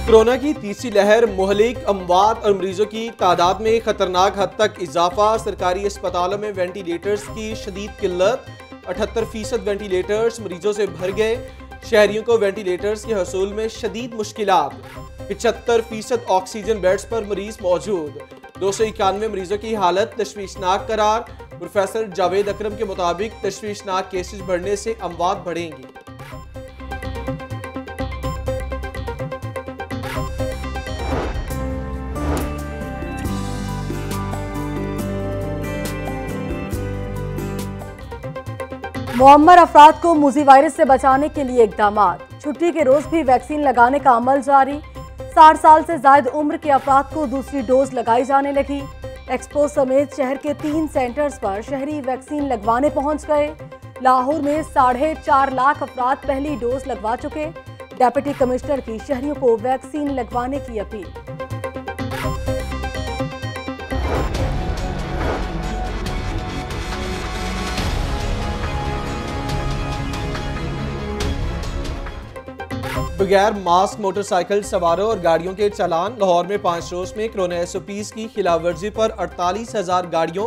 Corona की तीसरी लहर, मुहलिक अमवात और मरीजों की तादाद में खतरनाक हद तक इजाफा। सरकारी अस्पतालों में वेंटिलेटर्स की शदीद किल्लत, 78% वेंटिलेटर्स मरीजों से भर गए। शहरियों को वेंटिलेटर्स के हसूल में शदीद मुश्किलात। 75% ऑक्सीजन बेड्स पर मरीज मौजूद। 291 मरीजों की हालत तशवीशनाक करार। प्रोफेसर जावेद अकरम के मुताबिक तशवीशनाक केसेस बढ़ने से अमवात बढ़ेंगी। मुअम्मर अफराद को मूजी वायरस से बचाने के लिए इकदामात। छुट्टी के रोज भी वैक्सीन लगाने का अमल जारी। 60 साल से ज्यादा उम्र के अफराद को दूसरी डोज लगाई जाने लगी। एक्सपो समेत शहर के 3 सेंटर्स पर शहरी वैक्सीन लगवाने पहुंच गए। लाहौर में 4.5 लाख अफराद पहली डोज लगवा चुके। डेप्यूटी कमिश्नर की शहरियों को वैक्सीन लगवाने की अपील। बगैर मास्क मोटरसाइकिल सवारों और गाड़ियों के चालान। लाहौर में 5 रोज में कोरोना SOPs की खिलाफवर्जी पर 48,000 गाड़ियों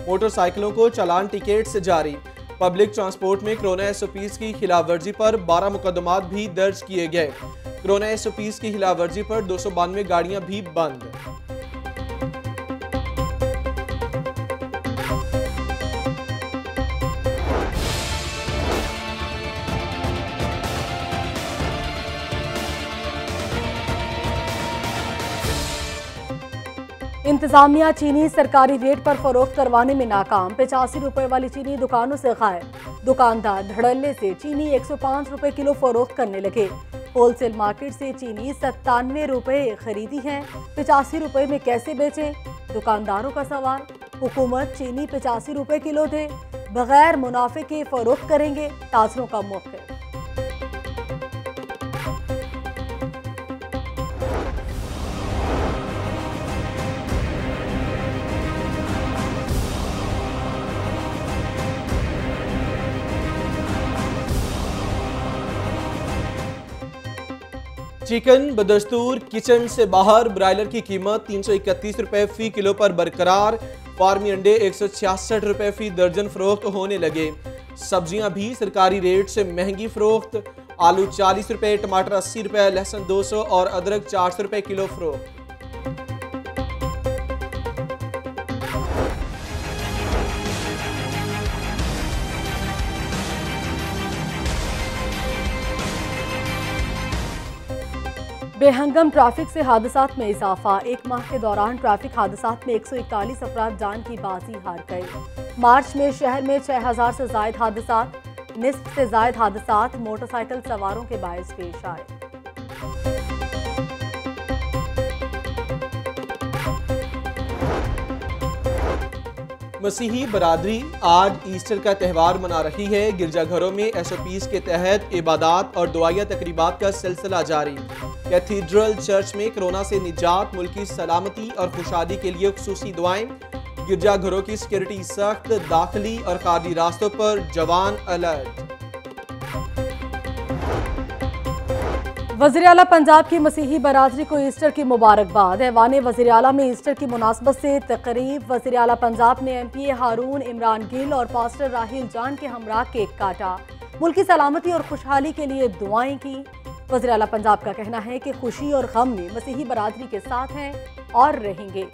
मोटरसाइकिलों को चालान टिकट से जारी। पब्लिक ट्रांसपोर्ट में कोरोना SOPs की खिलाफवर्जी पर 12 मुकदमात भी दर्ज किए गए। कोरोना SOPs की खिलाफवर्जी पर 292 गाड़ियां भी बंद। इंतजामिया चीनी सरकारी रेट पर फरोख्त करवाने में नाकाम। 85 रुपए वाली चीनी दुकानों से गायब। दुकानदार धड़ल्ले से चीनी 105 रुपए किलो फरोख्त करने लगे। होलसेल मार्केट से चीनी 97 रुपए खरीदी है, 85 रुपए में कैसे बेचें? दुकानदारों का सवाल। हुकूमत चीनी 85 रुपए किलो दे, बगैर मुनाफे के फरोख्त करेंगे, ताजरों का मौक़िफ़। चिकन बदस्तूर किचन से बाहर। ब्रायलर की कीमत 331 रुपए फी किलो पर बरकरार। फार्मी अंडे 166 रुपए फी दर्जन फरोख्त होने लगे। सब्जियां भी सरकारी रेट से महंगी फरोख्त। आलू 40 रुपए, टमाटर 80 रुपए, लहसुन 200 और अदरक 400 रुपए किलो फरोख्त। बेहंगम ट्रैफिक से हादसात में इजाफा। एक माह के दौरान ट्रैफिक हादसात में 141 अफराद जान की बाजी हार गए। मार्च में शहर में 6000 से ज्यादा हादसात, निस्फ से ज्यादा हादसात मोटरसाइकिल सवारों के बायस पेश आए। मसीही बरादरी आज ईस्टर का त्यौहार मना रही है। गिरजाघरों में SOPs के तहत इबादत और दुआया तकरीबात का सिलसिला जारी। कैथीड्रल चर्च में कोरोना से निजात, मुल्की सलामती और खुशहाली के लिए खुसूसी दुआएं। गिरजाघरों की सिक्योरिटी सख्त, दाखिली और खारजी रास्तों पर जवान अलर्ट। वज़ीर आला पंजाब की मसीही बरादरी को ईस्टर की मुबारकबाद। ऐवान वज़ीर आला में ईस्टर की मुनासबत से तकरीब। वज़ीर आला पंजाब ने MPA हारून इमरान गिल और पास्टर राहिल जान के हमरा केक काटा। मुल्की सलामती और खुशहाली के लिए दुआएं की। वज़ीर आला पंजाब का कहना है कि खुशी और गम में मसीही बरादरी के साथ हैं और रहेंगे।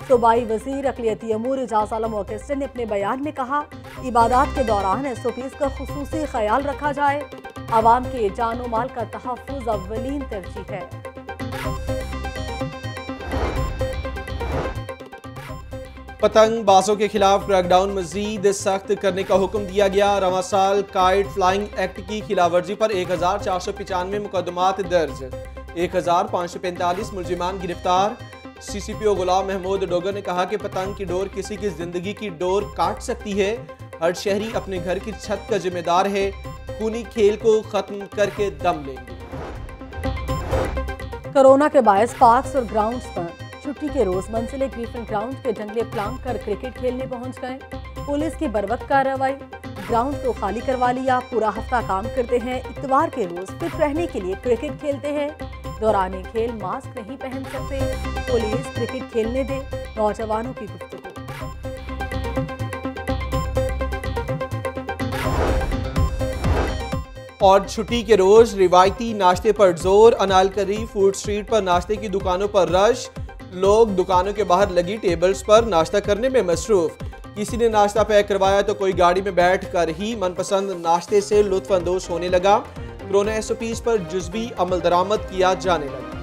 सूबाई वज़ीर अक़लियती अमूर एजाज आलम ऑर्केस्ट्रा ने अपने बयान में कहा, इबादत के दौरान SOPs का खुसूसी ख्याल रखा जाए। आवाम के जान और माल का तहफ़्फ़ुज़ अव्वलीन तरजीह है। पतंगबाजों के खिलाफ क्रैकडाउन मजीद सख्त करने का हुक्म दिया गया। रवां साल काइट फ्लाइंग एक्ट की खिलाफवर्जी पर 1495 मुकदमात दर्ज, 1545 मुलजिमान गिरफ्तार। CCPO गुलाम महमूद डोगर ने कहा कि पतंग की डोर किसी की जिंदगी की डोर काट सकती है। हर शहरी अपने घर की छत का जिम्मेदार है। खूनी खेल को खत्म करके दम लेंगे। कोरोना के बायस पार्क्स और ग्राउंड्स पर छुट्टी के रोज मंजिले ग्रीफन ग्राउंड के जंगले प्लांग कर क्रिकेट खेलने पहुंच गए। पुलिस की बरवक्त कार्रवाई, ग्राउंड को खाली करवा लिया। पूरा हफ्ता काम करते हैं, इतवार के रोज फिट रहने के लिए क्रिकेट खेलते हैं। दौरान खेल मास्क नहीं पहन सकते। पुलिस क्रिकेट खेलने दे, नौजवानों की गुफ्तगू। और छुट्टी के रोज रिवायती नाश्ते पर जोर। अनालकरी फूड स्ट्रीट पर नाश्ते की दुकानों पर रश। लोग दुकानों के बाहर लगी टेबल्स पर नाश्ता करने में मसरूफ। किसी ने नाश्ता पैक करवाया तो कोई गाड़ी में बैठ कर ही मनपसंद नाश्ते से लुत्फ अंदोज होने लगा। कोरोना SOPs पर जुज़वी अमल दरामद किया जाने लगा।